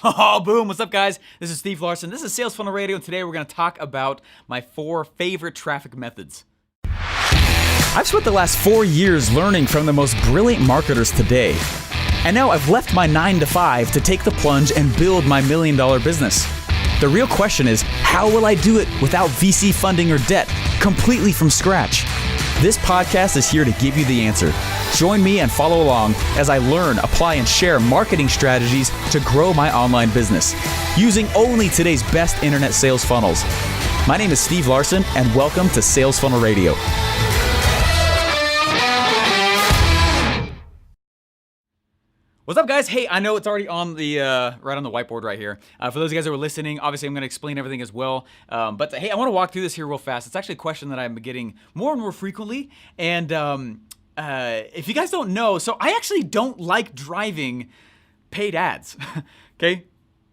Oh, boom. What's up, guys? This is Steve Larson. This is Sales Funnel Radio, and today we're going to talk about my 4 favorite traffic methods. I've spent the last 4 years learning from the most brilliant marketers today. And now I've left my 9 to 5 to take the plunge and build my $1 million business. The real question is, how will I do it without VC funding or debt, completely from scratch? This podcast is here to give you the answer. Join me and follow along as I learn, apply, and share marketing strategies to grow my online business using only today's best internet sales funnels. My name is Steve Larson, and welcome to Sales Funnel Radio. What's up, guys? Hey, I know it's already on the right on the whiteboard right here. For those of you guys that were listening, obviously I'm going to explain everything as well. But hey, I want to walk through this here real fast. It's actually a question that I'm getting more and more frequently. And if you guys don't know, so I actually don't like driving paid ads. Okay?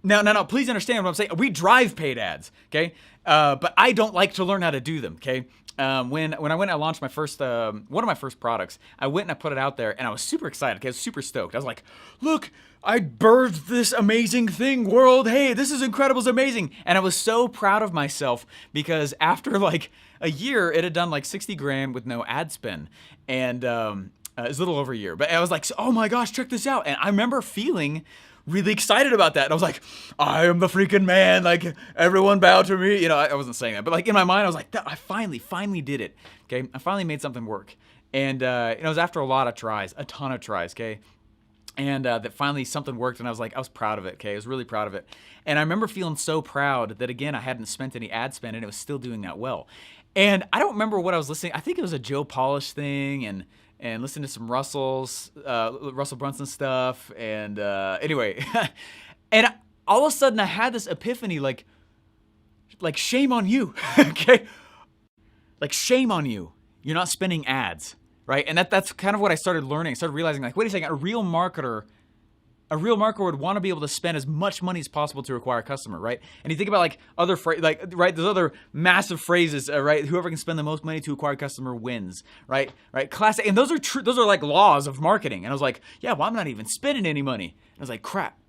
Now, please understand what I'm saying. We drive paid ads. Okay? But I don't like to learn how to do them. Okay? When I went and launched my first one of my first products, I went and I put it out there, and I was super excited. Okay, I was super stoked. I was like, "Look, I birthed this amazing thing, world! Hey, this is incredible! It's amazing!" And I was so proud of myself because after like a year, it had done like 60 grand with no ad spend, and it was a little over a year. But I was like, "Oh my gosh, check this out!" And I remember feeling really excited about that. And I was like, I am the freaking man. Like, everyone bow to me. You know, I wasn't saying that, but like in my mind, I was like, I finally did it. Okay. I finally made something work. And it was after a lot of tries, a ton of tries. Okay. And that finally something worked, and I was proud of it. Okay. I was really proud of it. And I remember feeling so proud that, again, I hadn't spent any ad spend, and it was still doing that well. And I don't remember what I was listening. I think it was a Joe Polish thing, and listen to some Russell Brunson stuff. And anyway, and all of a sudden I had this epiphany, like shame on you, okay? Like, shame on you. You're not spending ads, right? And that's kind of what I started learning. I started realizing, like, wait a second, a real marketer would want to be able to spend as much money as possible to acquire a customer, right? And you think about like other right? There's other massive phrases, right? Whoever can spend the most money to acquire a customer wins, right? Right? Classic. And those are true. Those are like laws of marketing. And I was like, yeah, well, I'm not even spending any money. And I was like, crap.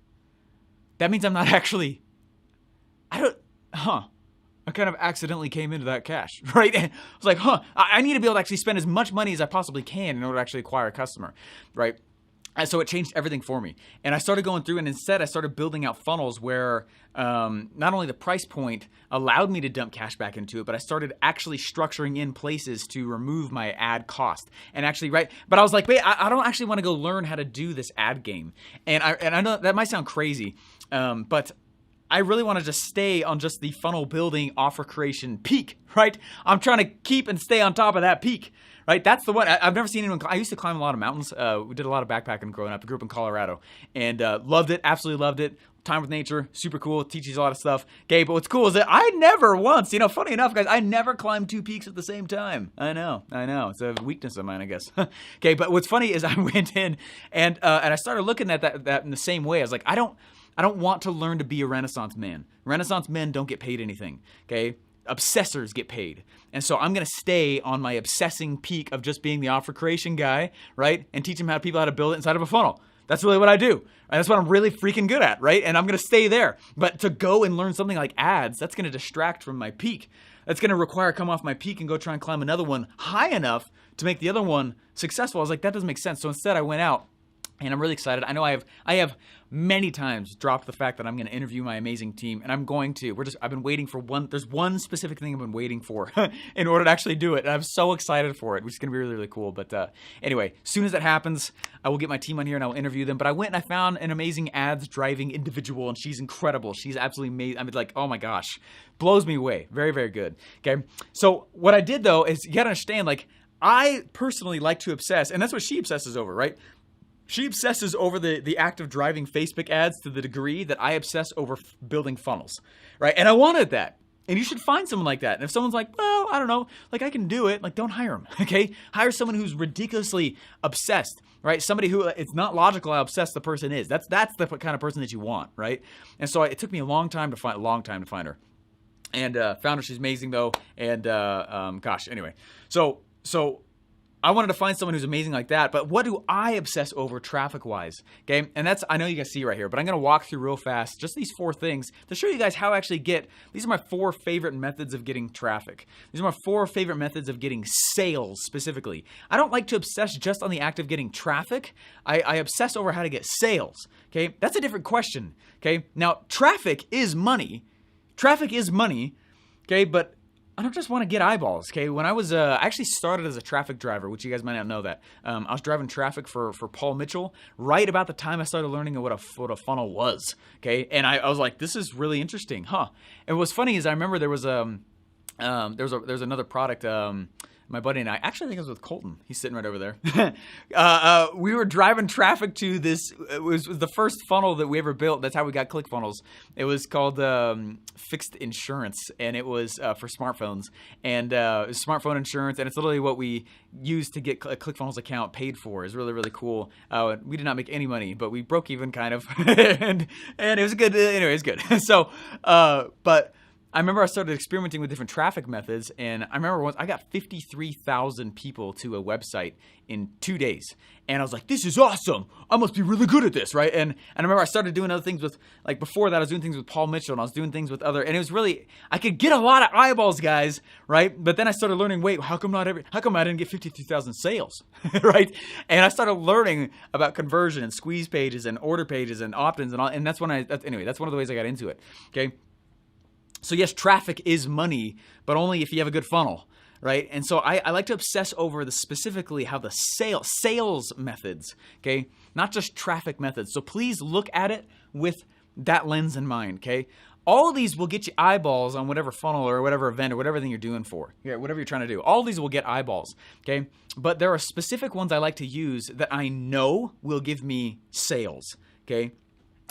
That means I'm not actually. I kind of accidentally came into that cash, right? And I was like, I need to be able to actually spend as much money as I possibly can in order to actually acquire a customer, right? And so it changed everything for me. And I started going through, and instead I started building out funnels where not only the price point allowed me to dump cash back into it, but I started actually structuring in places to remove my ad cost. And actually, right, but I was like, wait, I don't actually want to go learn how to do this ad game. And I know that might sound crazy, but I really want to just stay on just the funnel building offer creation peak, right? I'm trying to keep and stay on top of that peak. Right, that's the one. I've never seen anyone. I used to climb a lot of mountains. We did a lot of backpacking growing up. I grew up in Colorado, and loved it. Absolutely loved it. Time with nature, super cool. Teaches a lot of stuff. Okay, but what's cool is that I never once, funny enough, guys, I never climbed 2 peaks at the same time. I know. It's a weakness of mine, I guess. Okay, but what's funny is I went in and I started looking at that in the same way. I was like, I don't want to learn to be a Renaissance man. Renaissance men don't get paid anything. Okay. Obsessors get paid. And so I'm going to stay on my obsessing peak of just being the offer creation guy, right? And teach people how to build it inside of a funnel. That's really what I do. And that's what I'm really freaking good at, right? And I'm going to stay there. But to go and learn something like ads, that's going to distract from my peak. That's going to require come off my peak and go try and climb another one high enough to make the other one successful. I was like, that doesn't make sense. So instead I went out. And I'm really excited. I know I have many times dropped the fact that I'm going to interview my amazing team, and I'm going to. I've been waiting for one. There's one specific thing I've been waiting for in order to actually do it. And I'm so excited for it, which is going to be really, really cool. But anyway, as soon as that happens, I will get my team on here and I will interview them. But I went and I found an amazing ads driving individual, and she's incredible. She's absolutely amazing. I mean, like, oh my gosh, blows me away. Very, very good. Okay. So what I did though is, you got to understand, like, I personally like to obsess, and that's what she obsesses over, right? She obsesses over the act of driving Facebook ads to the degree that I obsess over building funnels, right? And I wanted that. And you should find someone like that. And if someone's like, well, I don't know, like, I can do it, like, don't hire them, okay? Hire someone who's ridiculously obsessed, right? Somebody who, it's not logical how obsessed the person is. That's the kind of person that you want, right? And so it took me a long time to find her. And found her. She's amazing though. And gosh, anyway. So I wanted to find someone who's amazing like that, but what do I obsess over traffic-wise? Okay, and that's, I know you guys see right here, but I'm gonna walk through real fast just these 4 things to show you guys how I actually get, these are my 4 favorite methods of getting traffic. These are my 4 favorite methods of getting sales specifically. I don't like to obsess just on the act of getting traffic. I obsess over how to get sales, okay? That's a different question, okay? Now, traffic is money. Traffic is money, okay, but I don't just want to get eyeballs, okay? When I was, I actually started as a traffic driver, which you guys might not know that. I was driving traffic for Paul Mitchell right about the time I started learning what a funnel was, okay? And I was like, this is really interesting, huh? And what's funny is I remember there was another product, my buddy and I, actually I think it was with Colton. He's sitting right over there. We were driving traffic to this, it was the first funnel that we ever built. That's how we got ClickFunnels. It was called Fixed Insurance, and it was for smartphones. And smartphone insurance, and it's literally what we used to get a ClickFunnels account paid for. It's really, really cool. We did not make any money, but we broke even kind of. and it was good, anyway, it was good. So, but I remember I started experimenting with different traffic methods, and I remember once I got 53,000 people to a website in 2 days. And I was like, this is awesome. I must be really good at this, right? And I remember I started doing other things with, like before that, I was doing things with Paul Mitchell, and I was doing things with other, and it was really, I could get a lot of eyeballs, guys, right? But then I started learning, wait, how come I didn't get 53,000 sales, right? And I started learning about conversion and squeeze pages and order pages and opt-ins and all, and that's one of the ways I got into it, okay? So yes, traffic is money, but only if you have a good funnel, right? And so I like to obsess over specifically how the sales methods, okay? Not just traffic methods. So please look at it with that lens in mind, okay? All of these will get you eyeballs on whatever funnel or whatever event or whatever thing you're doing for, whatever you're trying to do. All of these will get eyeballs, okay? But there are specific ones I like to use that I know will give me sales, okay?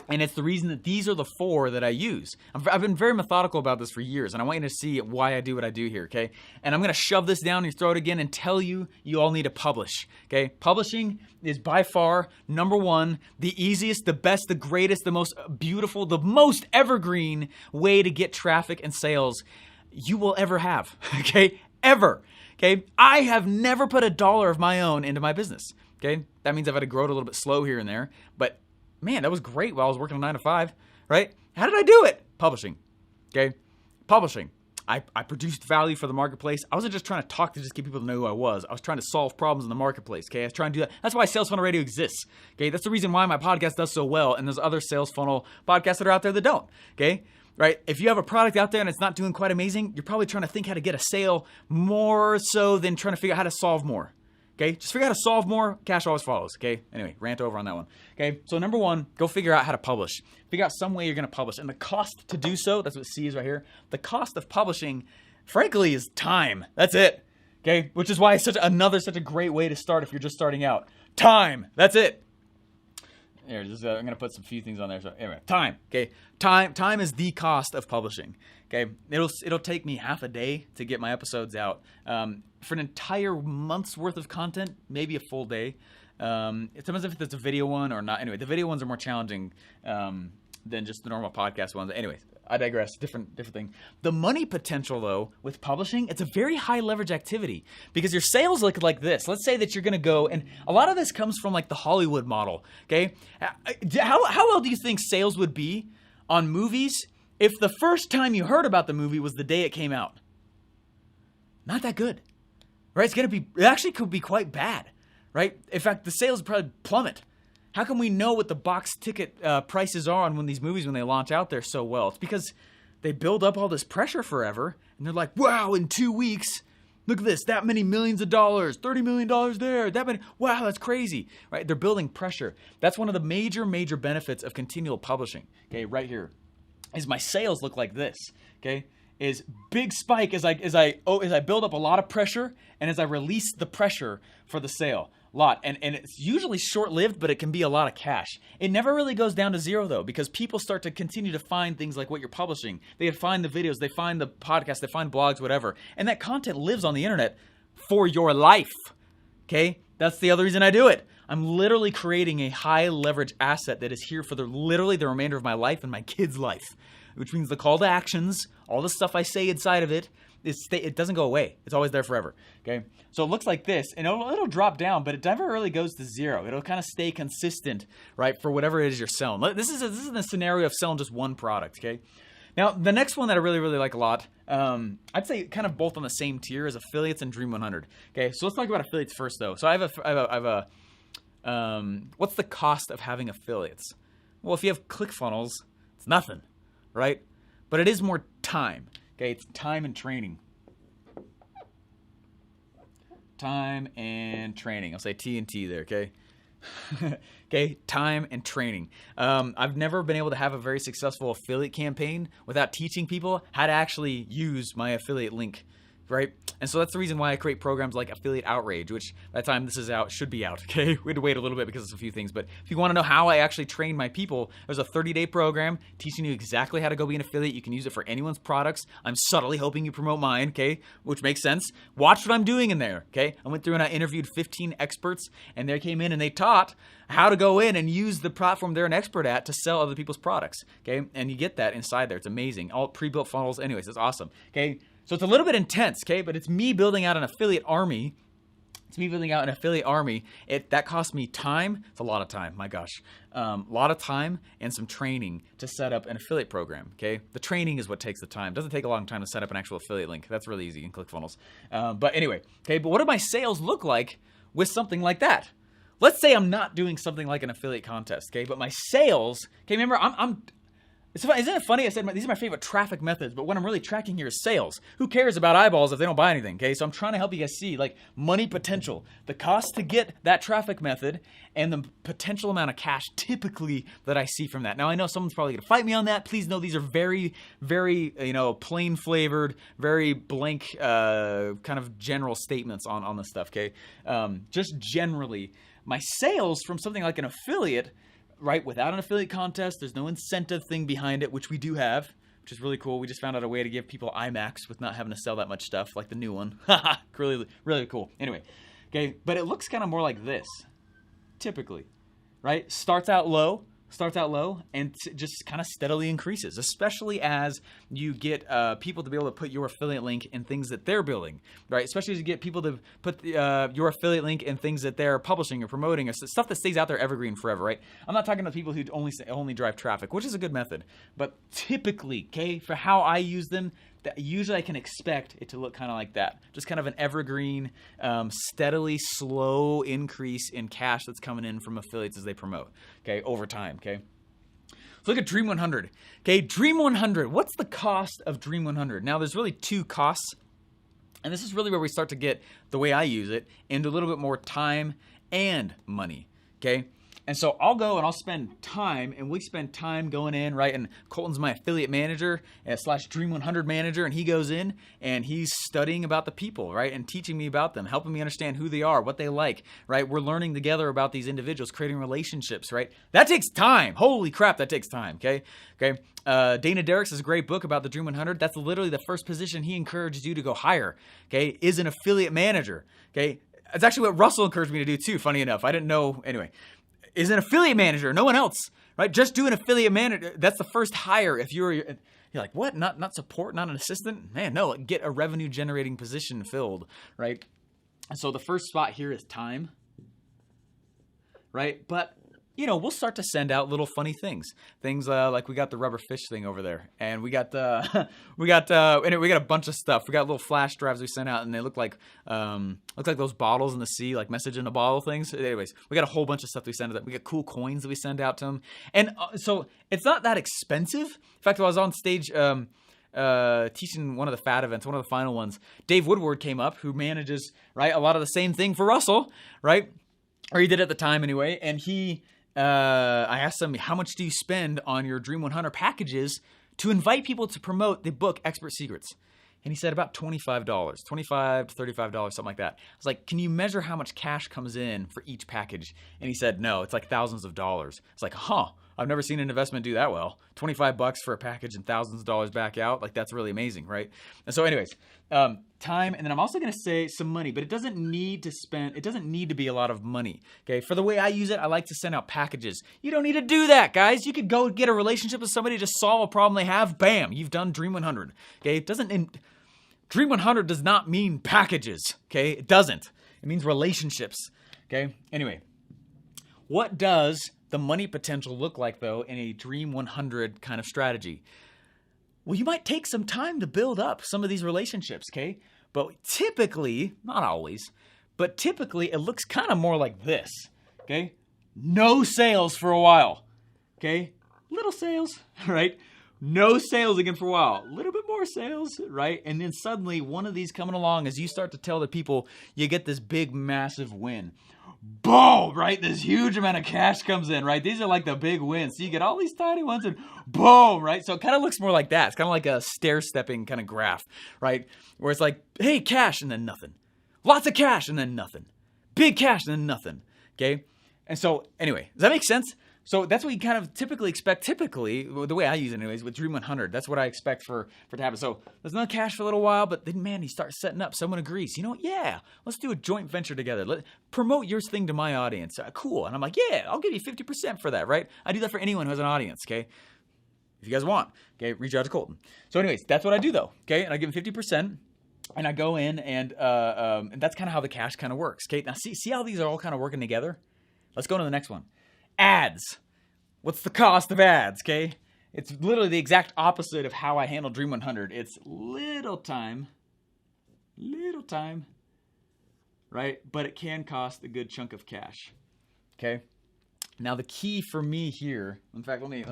And it's the reason that these are the 4 that I use. I've been very methodical about this for years, and I want you to see why I do what I do here, okay? And I'm going to shove this down your throat again and tell you, you all need to publish, okay? Publishing is by far number 1, the easiest, the best, the greatest, the most beautiful, the most evergreen way to get traffic and sales you will ever have, okay? Ever, okay? I have never put $1 of my own into my business, okay? That means I've had to grow it a little bit slow here and there, but man, that was great while I was working a 9 to 5, right? How did I do it? Publishing, okay? Publishing. I produced value for the marketplace. I wasn't just trying to talk to just get people to know who I was. I was trying to solve problems in the marketplace, okay? I was trying to do that. That's why Sales Funnel Radio exists, okay? That's the reason why my podcast does so well, and there's other sales funnel podcasts that are out there that don't, okay? Right? If you have a product out there and it's not doing quite amazing, you're probably trying to think how to get a sale more so than trying to figure out how to solve more. Okay, just figure out how to solve more, cash always follows, okay? Anyway, rant over on that one, okay? So number 1, go figure out how to publish. Figure out some way you're gonna publish. And the cost to do so, that's what C is right here. The cost of publishing, frankly, is time. That's it, okay? Which is why it's such a great way to start if you're just starting out. Time, that's it. Here, I'm gonna put some few things on there. So anyway, time, okay? Time is the cost of publishing, okay? It'll take me half a day to get my episodes out. For an entire month's worth of content, maybe a full day. It depends if it's a video one or not. Anyway, the video ones are more challenging than just the normal podcast ones. Anyways, I digress. Different thing. The money potential, though, with publishing, it's a very high leverage activity because your sales look like this. Let's say that you're going to go, and a lot of this comes from like the Hollywood model, okay? How well do you think sales would be on movies if the first time you heard about the movie was the day it came out? Not that good, right? It actually could be quite bad, right? In fact, the sales would probably plummet. How can we know what the box ticket prices are on these movies when they launch out there so well? It's because they build up all this pressure forever, and they're like, wow, in 2 weeks, look at this, that many millions of dollars, $30 million there, that many, wow, that's crazy, right? They're building pressure. That's one of the major benefits of continual publishing, okay, right here, is my sales look like this, okay? Is big spike as I build up a lot of pressure, and as I release the pressure for the sale. And it's usually short-lived, but it can be a lot of cash. It never really goes down to zero, though, because people start to continue to find things like what you're publishing. They find the videos, they find the podcasts, they find blogs, whatever. And that content lives on the internet for your life, okay? That's the other reason I do it. I'm literally creating a high-leverage asset that is here for literally the remainder of my life and my kids' life, which means the call to actions, all the stuff I say inside of it, it doesn't go away. It's always there forever. Okay, so it looks like this, and it'll drop down, but it never really goes to zero. It'll kind of stay consistent, right, for whatever it is you're selling. This is the scenario of selling just one product. Okay. Now, the next one that I really, really like a lot, I'd say kind of both on the same tier as affiliates and Dream 100. Okay, so let's talk about affiliates first, though. So I have a what's the cost of having affiliates? Well, if you have ClickFunnels, it's nothing, right? But it is more time. Okay, it's time and training. Time and training. I'll say T and T there, okay? Okay, time and training. I've never been able to have a very successful affiliate campaign without teaching people how to actually use my affiliate link, right? And so that's the reason why I create programs like Affiliate Outrage, which by the time this is out, should be out, okay? We had to wait a little bit because of a few things, but if you want to know how I actually train my people, there's a 30-day program teaching you exactly how to go be an affiliate. You can use it for anyone's products. I'm subtly hoping you promote mine, okay? Which makes sense. Watch what I'm doing in there, okay? I went through and I interviewed 15 experts, and they came in and they taught how to go in and use the platform they're an expert at to sell other people's products, okay? And you get that inside there. It's amazing. All pre-built funnels. Anyways, it's awesome, okay? So it's a little bit intense, okay? But it's me building out an affiliate army. It's me building out an affiliate army. That cost me time. It's a lot of time, my gosh. A lot of time and some training to set up an affiliate program, okay? The training is what takes the time. It doesn't take a long time to set up an actual affiliate link. That's really easy in ClickFunnels. But anyway, okay, but what do my sales look like with something like that? Let's say I'm not doing something like an affiliate contest, okay? But my sales, okay, remember, isn't it funny? I said these are my favorite traffic methods, but what I'm really tracking here is sales. Who cares about eyeballs if they don't buy anything, okay? So I'm trying to help you guys see, like, money potential, the cost to get that traffic method, and the potential amount of cash typically that I see from that. Now, I know someone's probably gonna fight me on that. Please know these are very, very, plain flavored, very blank, kind of general statements on this stuff, okay? Just generally, my sales from something like an affiliate, right, without an affiliate contest, there's no incentive thing behind it, which we do have, which is really cool. We just found out a way to give people IMAX with not having to sell that much stuff, like the new one. Really, really cool. Anyway, okay, but it looks kind of more like this, typically, right? Starts out low, and just kind of steadily increases, especially as you get people to be able to put your affiliate link in things that they're building, right? Especially as you get people to put your affiliate link in things that they're publishing or promoting, or stuff that stays out there evergreen forever, right? I'm not talking about people who only drive traffic, which is a good method, but typically, okay, for how I use them, that usually I can expect it to look kind of like that. Just kind of an evergreen, steadily slow increase in cash that's coming in from affiliates as they promote, okay, over time, okay? So look at Dream 100. Okay, Dream 100. What's the cost of Dream 100? Now, there's really two costs, and this is really where we start to get, the way I use it, into a little bit more time and money, okay? And so I'll go and I'll spend time, and we spend time going in, right? And Colton's my affiliate manager / Dream 100 manager, and he goes in and he's studying about the people, right? And teaching me about them, helping me understand who they are, what they like, right? We're learning together about these individuals, creating relationships, right? That takes time. Holy crap, that takes time, okay? Okay. Dana Derricks has a great book about the Dream 100. That's literally the first position he encouraged you to go hire, okay, is an affiliate manager, okay? It's actually what Russell encouraged me to do too, funny enough. I didn't know, anyway. Is an affiliate manager, no one else, right? Just do an affiliate manager. That's the first hire. If you're like, what? Not support, not an assistant? Man, no, get a revenue generating position filled, right? And so the first spot here is time, right? But we'll start to send out little funny things like we got the rubber fish thing over there, and we got a bunch of stuff. We got little flash drives we sent out, and they look like those bottles in the sea, like message in a bottle things. Anyways, we got a whole bunch of stuff we send to them. We got cool coins that we send out to them, and so it's not that expensive. In fact, while I was on stage teaching one of the FAT events, one of the final ones, Dave Woodward came up, who manages, right, a lot of the same thing for Russell, right, or he did at the time anyway, and I asked him, how much do you spend on your Dream 100 packages to invite people to promote the book Expert Secrets? And he said about $25, $25 to $35, something like that. I was like, can you measure how much cash comes in for each package? And he said, no, it's like thousands of dollars. It's like, I've never seen an investment do that well. $25 for a package and thousands of dollars back out. Like, that's really amazing, right? And so anyways, time, and then I'm also going to say some money, but it doesn't need to be a lot of money, okay? For the way I use it, I like to send out packages. You don't need to do that, guys. You could go get a relationship with somebody to solve a problem they have. Bam, you've done Dream 100, okay? Dream 100 does not mean packages, okay? It doesn't. It means relationships, okay? Anyway, what does the money potential look like, though, in a Dream 100 kind of strategy? Well, you might take some time to build up some of these relationships, okay? But typically, not always, but typically it looks kind of more like this, okay? No sales for a while, okay? Little sales, right? No sales again for a while. A little bit more sales, right? And then suddenly one of these coming along as you start to tell the people, you get this big, massive win. Boom, right? This huge amount of cash comes in, right? These are like the big wins. So you get all these tiny ones and boom, right? So it kind of looks more like that. It's kind of like a stair-stepping kind of graph, right? Where it's like, hey, cash and then nothing. Lots of cash and then nothing. Big cash and then nothing, okay? And so anyway, does that make sense? So that's what you kind of typically expect, the way I use it anyways, with Dream 100. That's what I expect for it to happen. So there's no cash for a little while, but then, man, you start setting up. Someone agrees. You know what? Yeah, let's do a joint venture together. Promote your thing to my audience. Cool. And I'm like, yeah, I'll give you 50% for that, right? I do that for anyone who has an audience, okay? If you guys want, okay, reach out to Colton. So anyways, that's what I do, though, okay? And I give them 50%. And I go in, and that's kind of how the cash kind of works, okay? Now, see how these are all kind of working together? Let's go to the next one. Ads. What's the cost of ads, okay? It's literally the exact opposite of how I handle Dream 100. It's little time, right? But it can cost a good chunk of cash, okay? Now the key for me here, in fact, let me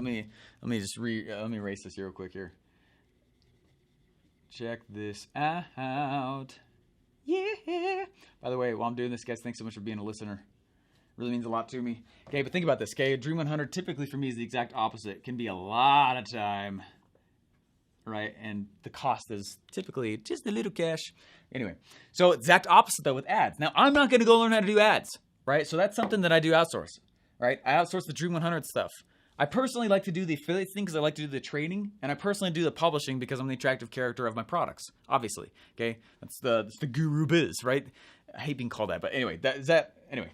erase this here real quick here. Check this out. Yeah. By the way, while I'm doing this, guys, thanks so much for being a listener. Really means a lot to me. Okay, but think about this, okay? Dream 100 typically for me is the exact opposite. It can be a lot of time, right? And the cost is typically just a little cash. Anyway, so exact opposite though with ads. Now, I'm not going to go learn how to do ads, right? So that's something that I do outsource, right? I outsource the Dream 100 stuff. I personally like to do the affiliate thing because I like to do the trading, and I personally do the publishing because I'm the attractive character of my products, obviously, okay? That's the guru biz, right? I hate being called that, but anyway, anyway.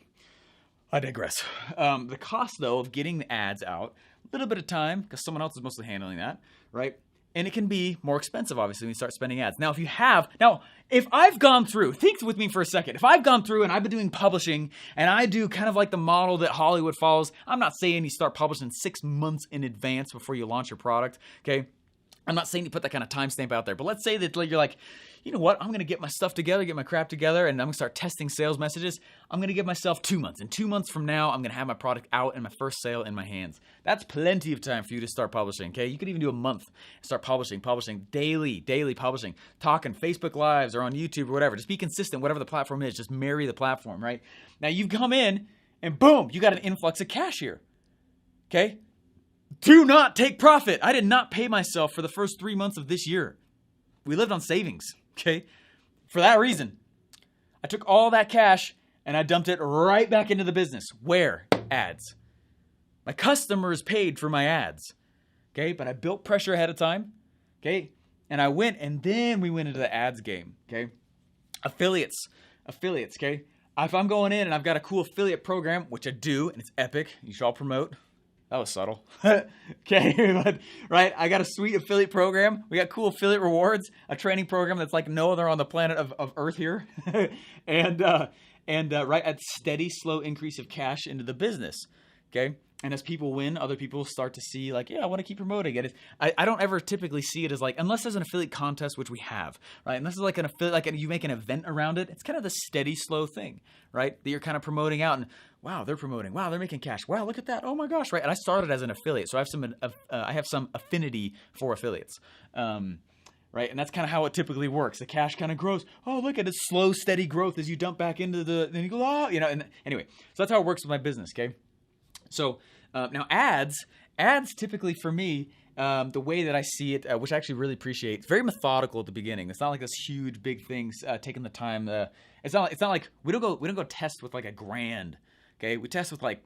I digress. The cost, though, of getting the ads out, a little bit of time, because someone else is mostly handling that, right? And it can be more expensive, obviously, when you start spending ads. Now, if I've gone through, think with me for a second. If I've gone through and I've been doing publishing, and I do kind of like the model that Hollywood follows, I'm not saying you start publishing 6 months in advance before you launch your product, okay? I'm not saying you put that kind of timestamp out there, but let's say that you're like, you know what, I'm going to get my stuff together, get my crap together, and I'm going to start testing sales messages. I'm going to give myself 2 months. And 2 months from now, I'm going to have my product out and my first sale in my hands. That's plenty of time for you to start publishing, okay? You could even do a month and start publishing daily publishing, talking Facebook Lives or on YouTube or whatever. Just be consistent, whatever the platform is. Just marry the platform, right? Now, you've come in, and boom, you got an influx of cash here, okay? Do not take profit. I did not pay myself for the first 3 months of this year. We lived on savings, okay? For that reason, I took all that cash and I dumped it right back into the business. Where? Ads. My customers paid for my ads, okay? But I built pressure ahead of time, okay? And I went, and then we went into the ads game, okay? Affiliates, okay? If I'm going in and I've got a cool affiliate program, which I do, and it's epic, you should all promote. That was subtle. Okay, but, right? I got a sweet affiliate program. We got cool affiliate rewards, a training program that's like no other on the planet of Earth here. and right, a steady, slow increase of cash into the business. Okay. And as people win, other people start to see like, yeah, I want to keep promoting it. I don't ever typically see it as like, unless there's an affiliate contest, which we have, right? Unless it's like an affiliate, like you make an event around it. It's kind of the steady, slow thing, right? That you're kind of promoting out and wow, they're promoting. Wow, they're making cash. Wow, look at that. Oh my gosh, right? And I started as an affiliate, so I have some affinity for affiliates. Right? And that's kind of how it typically works. The cash kind of grows. Oh, look at it, slow, steady growth as you dump back into then you go, oh, you know, and anyway, so that's how it works with my business, okay? So now ads typically for me, the way that I see it, which I actually really appreciate, it's very methodical at the beginning. It's not like this huge big things taking the time. It's not like we don't go test with like $1,000. Okay, we test with like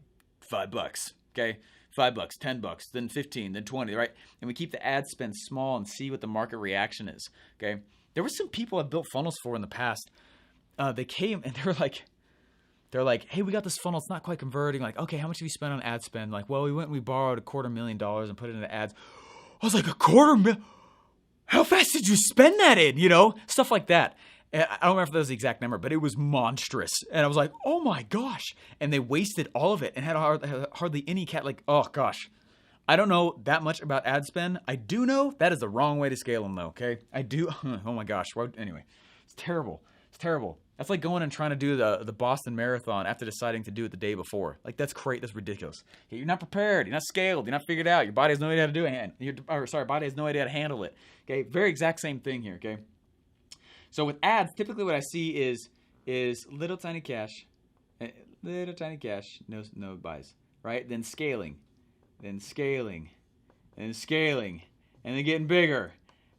$5. Okay, $5, $10, then 15, then 20, right? And we keep the ad spend small and see what the market reaction is. Okay, there were some people I've built funnels for in the past. They came and they're like, hey, we got this funnel. It's not quite converting. Like, okay, how much did we spend on ad spend? Like, well, we went and we borrowed $250,000 and put it into ads. I was like, $250,000? how fast did you spend that in? Stuff like that. And I don't remember if that was the exact number, but it was monstrous. And I was like, oh my gosh. And they wasted all of it and had hardly any oh gosh. I don't know that much about ad spend. I do know that is the wrong way to scale them though, okay? I do, oh my gosh. Anyway, it's terrible. It's terrible. That's like going and trying to do the Boston Marathon after deciding to do it the day before. Like, that's great. That's ridiculous. Okay, you're not prepared. You're not scaled. You're not figured out. Your body has no idea how to do it. Body has no idea how to handle it. Okay, very exact same thing here, okay? So with ads, typically what I see is little tiny cash, no buys, right? Then scaling, and then getting bigger,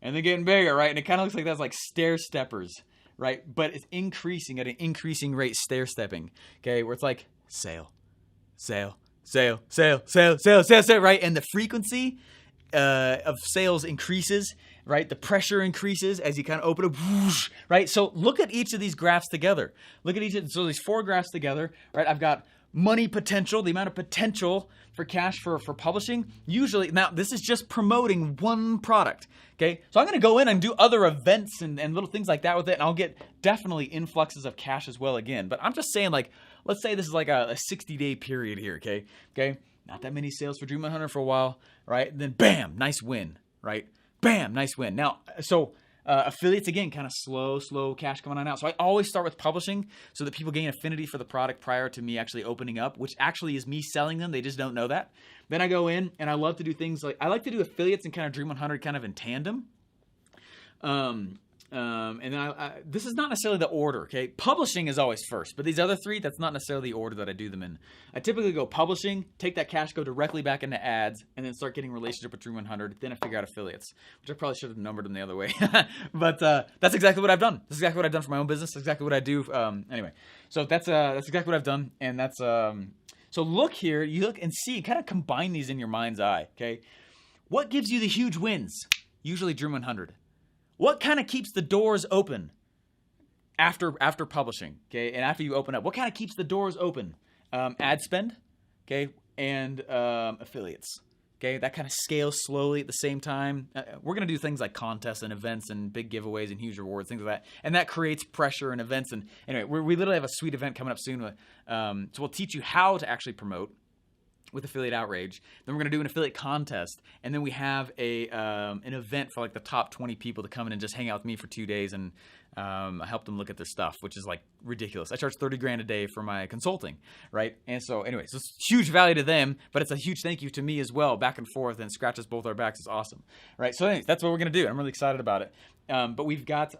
right? And it kind of looks like that's like stair steppers, right? But it's increasing at an increasing rate, stair stepping, okay? Where it's like sale, right? And the frequency of sales increases, right? The pressure increases as you kind of open up, whoosh, right? So look at each of these graphs together. So these 4 graphs together, right? I've got money potential, the amount of potential for cash for publishing. Usually, now this is just promoting one product, okay? So I'm going to go in and do other events and little things like that with it, and I'll get definitely influxes of cash as well again. But I'm just saying, like, let's say this is like a 60-day period here, okay? Not that many sales for Dream 100 for a while, right? And then bam, nice win, right? Bam, nice win. Now, so affiliates, again, kind of slow cash coming on out. So I always start with publishing so that people gain affinity for the product prior to me actually opening up, which actually is me selling them. They just don't know that. Then I go in and I love to do things like, I like to do affiliates and kind of Dream 100 kind of in tandem. And then this is not necessarily the order, okay? Publishing is always first, but these other 3, that's not necessarily the order that I do them in. I typically go publishing, take that cash, go directly back into ads, and then start getting relationship with Dream 100. Then I figure out affiliates, which I probably should have numbered them the other way. But that's exactly what I've done. That's exactly what I've done for my own business. That's exactly what I do. Anyway, so that's exactly what I've done, and that's so look here. You look and see, kind of combine these in your mind's eye, okay? What gives you the huge wins? Usually Dream 100. What kind of keeps the doors open after publishing, okay? And after you open up, what kind of keeps the doors open? Ad spend, okay? And affiliates, okay? That kind of scales slowly at the same time. We're going to do things like contests and events and big giveaways and huge rewards, things like that. And that creates pressure and events. And anyway, we literally have a sweet event coming up soon. So we'll teach you how to actually promote with Affiliate Outrage. Then we're going to do an affiliate contest, and then we have an event for like the top 20 people to come in and just hang out with me for 2 days and help them look at their stuff, which is like ridiculous. I charge $30,000 a day for my consulting, right? And so anyway, so it's huge value to them, but it's a huge thank you to me as well, back and forth, and scratches both our backs. It's awesome, right? So anyways, that's what we're going to do. I'm really excited about it. But we've got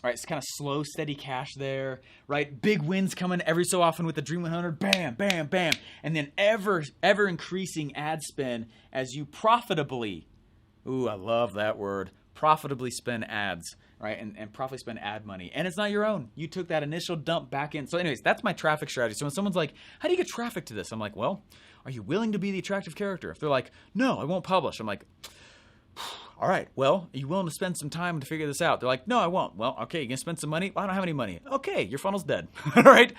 right, it's kind of slow, steady cash there, right? Big wins coming every so often with the Dream 100, bam, bam, bam. And then ever increasing ad spend as you profitably, ooh, I love that word, profitably spend ads, right? And profitably spend ad money. And it's not your own. You took that initial dump back in. So anyways, that's my traffic strategy. So when someone's like, how do you get traffic to this? I'm like, well, are you willing to be the attractive character? If they're like, no, I won't publish. I'm like, all right, well, are you willing to spend some time to figure this out? They're like, no, I won't. Well, okay, you gonna spend some money? Well, I don't have any money. Okay, your funnel's dead. All right,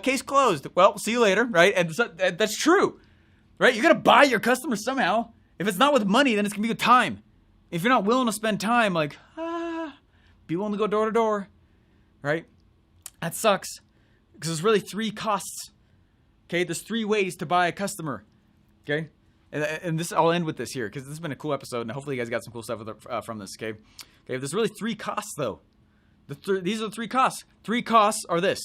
case closed. Well, see you later, right? And so, that's true, right? You gotta buy your customers somehow. If it's not with money, then it's gonna be with time. If you're not willing to spend time, like, be willing to go door to door, right? That sucks, because there's really 3 costs, okay? There's 3 ways to buy a customer, okay? And this, I'll end with this here because this has been a cool episode, and hopefully you guys got some cool stuff from this. Okay, there's really 3 costs though. These are the 3 costs. 3 costs are this,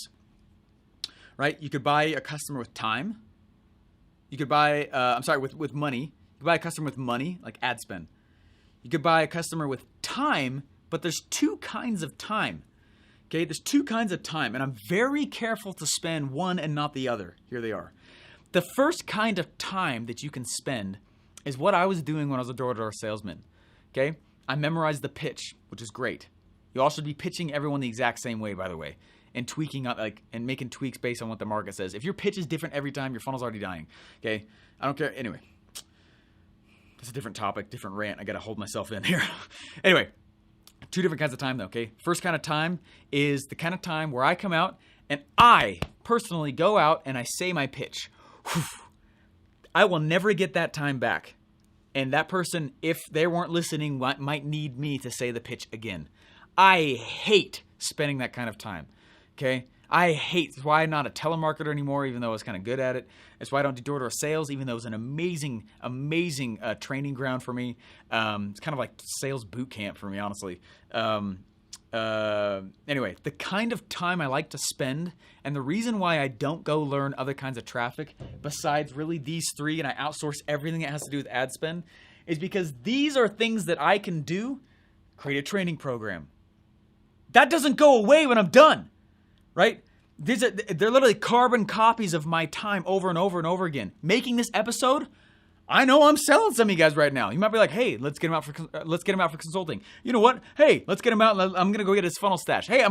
right? You could buy a customer with time. You could buy, with money. You could buy a customer with money, like ad spend. You could buy a customer with time, but there's 2 kinds of time. Okay, there's 2 kinds of time, and I'm very careful to spend one and not the other. Here they are. The first kind of time that you can spend is what I was doing when I was a door-to-door salesman, okay? I memorized the pitch, which is great. You all should be pitching everyone the exact same way, by the way, and tweaking up, and making tweaks based on what the market says. If your pitch is different every time, your funnel's already dying, okay? I don't care. Anyway, that's a different topic, different rant. I got to hold myself in here. Anyway, 2 different kinds of time, though, okay? First kind of time is the kind of time where I come out and I personally go out and I say my pitch. I will never get that time back. And that person, if they weren't listening, might need me to say the pitch again. I hate spending that kind of time, okay? It's why I'm not a telemarketer anymore, even though I was kind of good at it. It's why I don't do door-to-door sales, even though it was an amazing training ground for me. It's kind of like sales boot camp for me, honestly. Anyway, the kind of time I like to spend, and the reason why I don't go learn other kinds of traffic besides really these three, and I outsource everything that has to do with ad spend, is because these are things that I can do. Create a training program. That doesn't go away when I'm done, right? They're literally carbon copies of my time over and over and over again. Making this episode, I know I'm selling some of you guys right now. You might be like, hey, let's get him out for consulting. You know what? Hey, let's get him out. I'm gonna go get his funnel stash. Hey,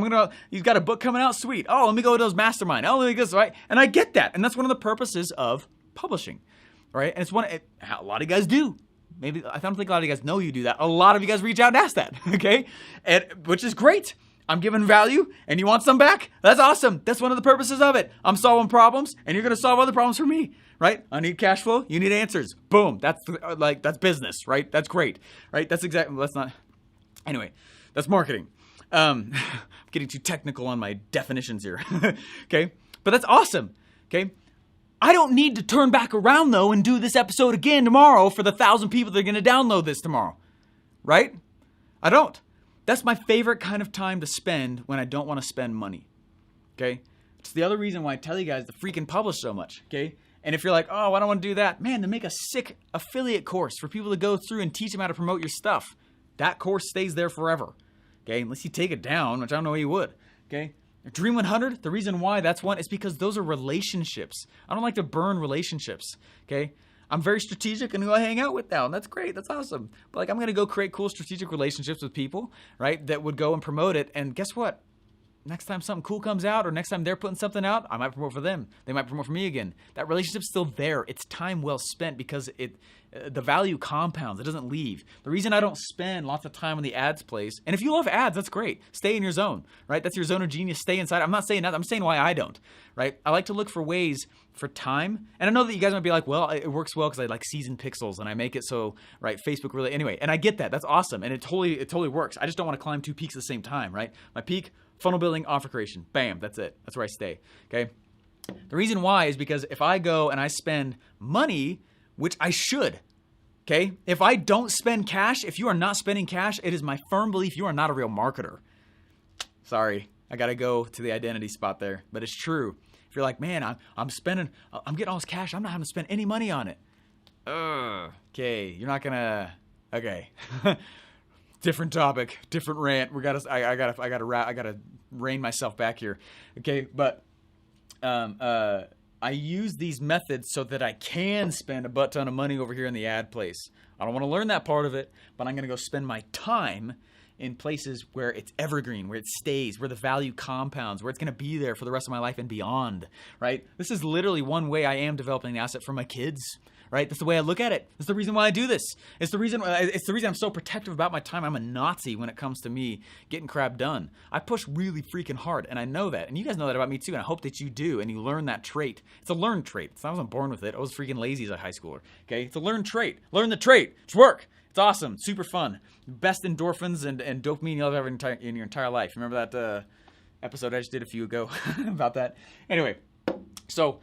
he's got a book coming out. Sweet. Oh, let me go to his mastermind. Oh, let me go this, right? And I get that, and that's one of the purposes of publishing, right? And it's a lot of you guys do. Maybe I don't think a lot of you guys know you do that. A lot of you guys reach out and ask that, okay? Which is great. I'm giving value, and you want some back? That's awesome. That's one of the purposes of it. I'm solving problems, and you're going to solve other problems for me, right? I need cash flow. You need answers. Boom. That's business, right? That's great, right? Anyway, that's marketing. I'm getting too technical on my definitions here, okay? But that's awesome, okay? I don't need to turn back around, though, and do this episode again tomorrow for the 1,000 people that are going to download this tomorrow, right? I don't. That's my favorite kind of time to spend when I don't want to spend money, okay? It's the other reason why I tell you guys to freaking publish so much, okay? And if you're like, oh, I don't want to do that, man, then make a sick affiliate course for people to go through and teach them how to promote your stuff. That course stays there forever, okay? Unless you take it down, which I don't know you would, okay? Dream 100, the reason why that's one is because those are relationships. I don't like to burn relationships, okay? I'm very strategic and who I hang out with now, and that's great. That's awesome. But I'm going to go create cool strategic relationships with people, right, that would go and promote it. And guess what? Next time something cool comes out or next time they're putting something out, I might promote for them. They might promote for me again. That relationship's still there. It's time well spent because the value compounds. It doesn't leave. The reason I don't spend lots of time on the ads place, and if you love ads, that's great. Stay in your zone, right? That's your zone of genius. Stay inside. I'm not saying that. I'm saying why I don't, right? I like to look for ways for time. And I know that you guys might be like, well, it works well because I like season pixels and I make it so, right, Facebook really, anyway. And I get that. That's awesome. And it totally works. I just don't want to climb two peaks at the same time, right? My peak, funnel building, offer creation. Bam, that's it. That's where I stay, okay? The reason why is because if I go and I spend money, which I should, okay? If I don't spend cash, if you are not spending cash, it is my firm belief you are not a real marketer. Sorry, I got to go to the identity spot there, but it's true. If you're like, man, I'm getting all this cash, I'm not having to spend any money on it. Okay, you're not gonna, okay. Different topic, different rant. I gotta rein myself back here. Okay, but I use these methods so that I can spend a butt ton of money over here in the ad place. I don't want to learn that part of it, but I'm gonna go spend my time in places where it's evergreen, where it stays, where the value compounds, where it's going to be there for the rest of my life and beyond, right? This is literally one way I am developing the asset for my kids, right? That's the way I look at it. That's the reason why I do this. It's the reason I'm so protective about my time. I'm a Nazi when it comes to me getting crap done. I push really freaking hard, and I know that. And you guys know that about me too, and I hope that you do, and you learn that trait. It's a learned trait. I wasn't born with it. I was freaking lazy as a high schooler, okay? It's a learned trait. Learn the trait. It's work. It's awesome. Super fun. Best endorphins and dopamine you'll ever have in your entire life. Remember that episode I just did a few ago about that? Anyway, so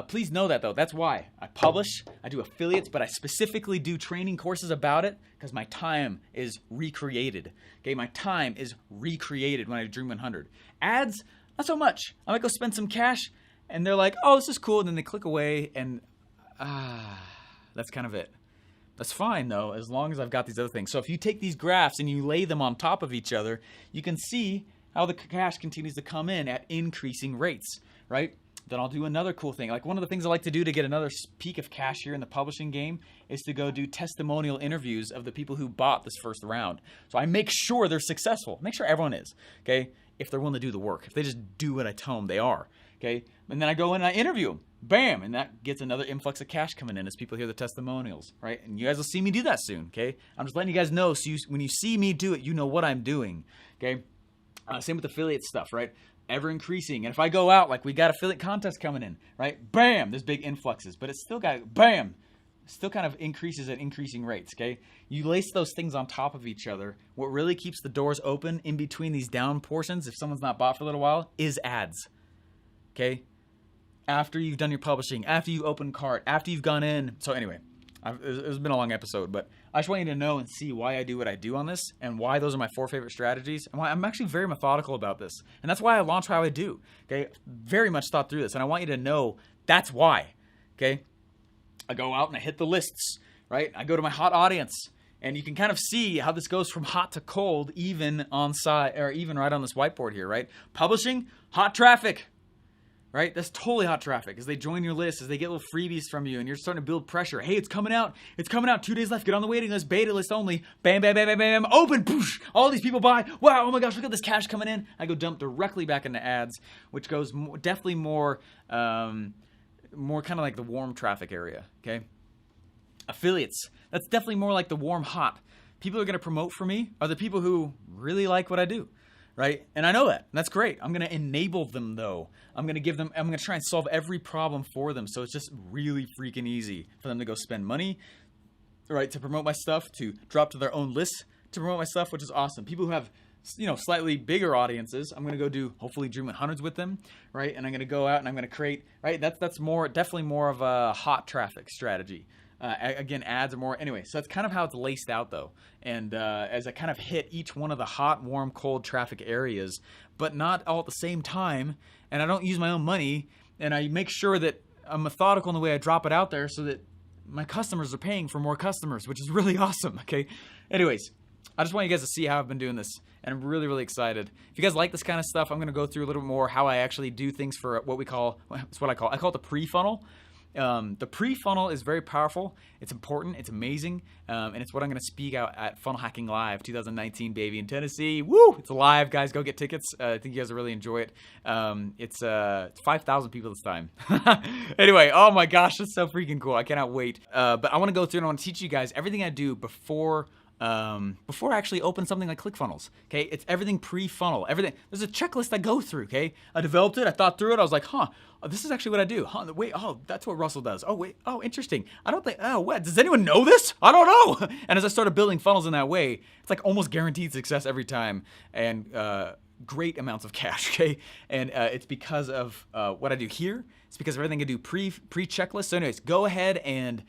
please know that, though. That's why I publish. I do affiliates, but I specifically do training courses about it because my time is recreated. Okay, my time is recreated when I do Dream 100. Ads, not so much. I might go spend some cash, and they're like, oh, this is cool, and then they click away, and that's kind of it. That's fine, though, as long as I've got these other things. So if you take these graphs and you lay them on top of each other, you can see how the cash continues to come in at increasing rates, right? Then I'll do another cool thing. Like one of the things I like to do to get another peak of cash here in the publishing game is to go do testimonial interviews of the people who bought this first round. So I make sure they're successful. Make sure everyone is, okay? If they're willing to do the work. If they just do what I tell them they are, okay? And then I go in and I interview them. Bam! And that gets another influx of cash coming in as people hear the testimonials, right? And you guys will see me do that soon, okay? I'm just letting you guys know so when you see me do it, you know what I'm doing, okay? Same with affiliate stuff, right? Ever increasing. And if I go out, like we got affiliate contests coming in, right? Bam! There's big influxes, but it's still got, bam! still kind of increases at increasing rates, okay? You lace those things on top of each other. What really keeps the doors open in between these down portions, if someone's not bought for a little while, is ads, okay? After you've done your publishing, after you open cart, after you've gone in. So anyway, it's been a long episode, but I just want you to know and see why I do what I do on this and why those are my 4 favorite strategies and why I'm actually very methodical about this. And that's why I launch how I do, okay? Very much thought through this, and I want you to know that's why, okay? I go out and I hit the lists, right? I go to my hot audience, and you can kind of see how this goes from hot to cold, even on site, or even right on this whiteboard here, right? Publishing, hot traffic, right? That's totally hot traffic as they join your list, as they get little freebies from you, and you're starting to build pressure. Hey, it's coming out. It's coming out. 2 days left. Get on the waiting list. Beta list only. Bam, bam, bam, bam, bam. Open. Poosh. All these people buy. Wow. Oh my gosh. Look at this cash coming in. I go dump directly back into ads, which goes definitely more kind of like the warm traffic area. Okay. Affiliates. That's definitely more like the warm hot. People are going to promote for me are the people who really like what I do. Right? And I know that. And that's great. I'm going to enable them though. I'm going to try and solve every problem for them. So it's just really freaking easy for them to go spend money, right? To promote my stuff, to drop to their own list to promote my stuff, which is awesome. People who have, slightly bigger audiences, I'm going to go do hopefully Dream 100s with them, right? And I'm going to go out and I'm going to create, right? That's definitely more of a hot traffic strategy. Again, ads are more, anyway, so that's kind of how it's laced out though. And as I kind of hit each one of the hot, warm, cold traffic areas, but not all at the same time, and I don't use my own money, and I make sure that I'm methodical in the way I drop it out there so that my customers are paying for more customers, which is really awesome, okay? Anyways, I just want you guys to see how I've been doing this, and I'm really, really excited. If you guys like this kind of stuff, I'm going to go through a little bit more how I actually do things for it's what I call it the pre-funnel. The pre-funnel is very powerful. It's important. It's amazing. And it's what I'm going to speak out at Funnel Hacking Live 2019, baby, in Tennessee. Woo! It's live, guys. Go get tickets. I think you guys will really enjoy it. It's 5,000 people this time. Anyway, oh my gosh, that's so freaking cool. I cannot wait. But I want to go through and I want to teach you guys everything I do before I actually open something like ClickFunnels. Okay, it's everything pre-funnel. Everything. There's a checklist I go through. Okay, I developed it. I thought through it. I was like, this is actually what I do. Wait, that's what Russell does. Oh wait, interesting. I don't think. Oh, what? Does anyone know this? I don't know. And as I started building funnels in that way, it's like almost guaranteed success every time, and great amounts of cash. Okay, and it's because of what I do here. It's because of everything I do pre-checklist. So, anyways, go ahead and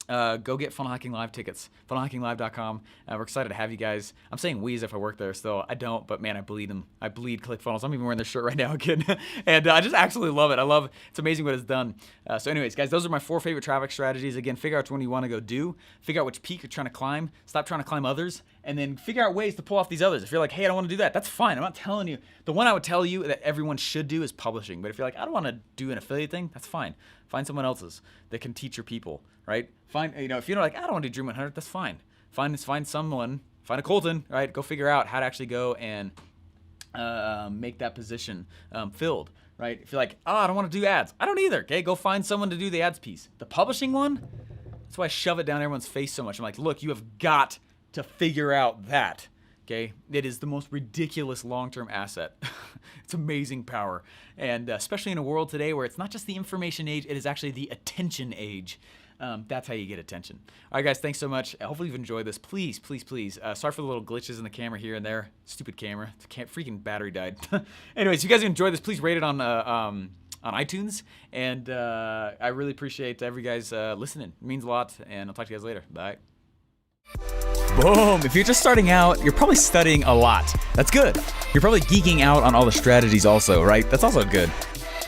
go get Funnel Hacking Live tickets, funnelhackinglive.com. We're excited to have you guys. I'm saying we as if I work there still. I don't, but man, I bleed them. I bleed ClickFunnels. I'm even wearing this shirt right now again. And I just absolutely love it. It's amazing what it's done. So anyways, guys, those are my 4 favorite traffic strategies. Again, figure out which one you want to go do. Figure out which peak you're trying to climb. Stop trying to climb others. And then figure out ways to pull off these others. If you're like, hey, I don't want to do that, that's fine. I'm not telling you. The one I would tell you that everyone should do is publishing. But if you're like, I don't want to do an affiliate thing, that's fine. Find someone else's that can teach your people, right? If you're like, I don't want to do Dream 100, that's fine. Find someone, find a Colton, right? Go figure out how to actually go and make that position filled, right? If you're like, I don't want to do ads, I don't either. Okay, go find someone to do the ads piece. The publishing one, that's why I shove it down everyone's face so much. I'm like, look, you have got to figure out that. Okay, it is the most ridiculous long-term asset. It's amazing power, and especially in a world today where it's not just the information age, it is actually the attention age. That's how you get attention. All right, guys, thanks so much. Hopefully you've enjoyed this. Please, please, please. Sorry for the little glitches in the camera here and there. Stupid camera. The freaking battery died. Anyways, if you guys enjoyed this, please rate it on iTunes, and I really appreciate every guys listening. It means a lot, and I'll talk to you guys later. Bye. Boom! If you're just starting out, you're probably studying a lot. That's good. You're probably geeking out on all the strategies also, right? That's also good.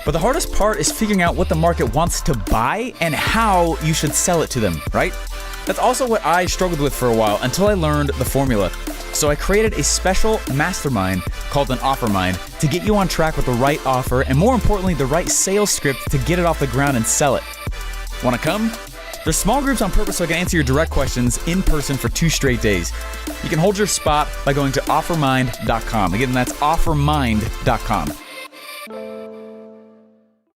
But the hardest part is figuring out what the market wants to buy and how you should sell it to them, right? That's also what I struggled with for a while until I learned the formula. So I created a special mastermind called an OfferMind to get you on track with the right offer and, more importantly, the right sales script to get it off the ground and sell it. Want to come? There's small groups on purpose so I can answer your direct questions in person for 2 straight days. You can hold your spot by going to offermind.com. Again, that's offermind.com.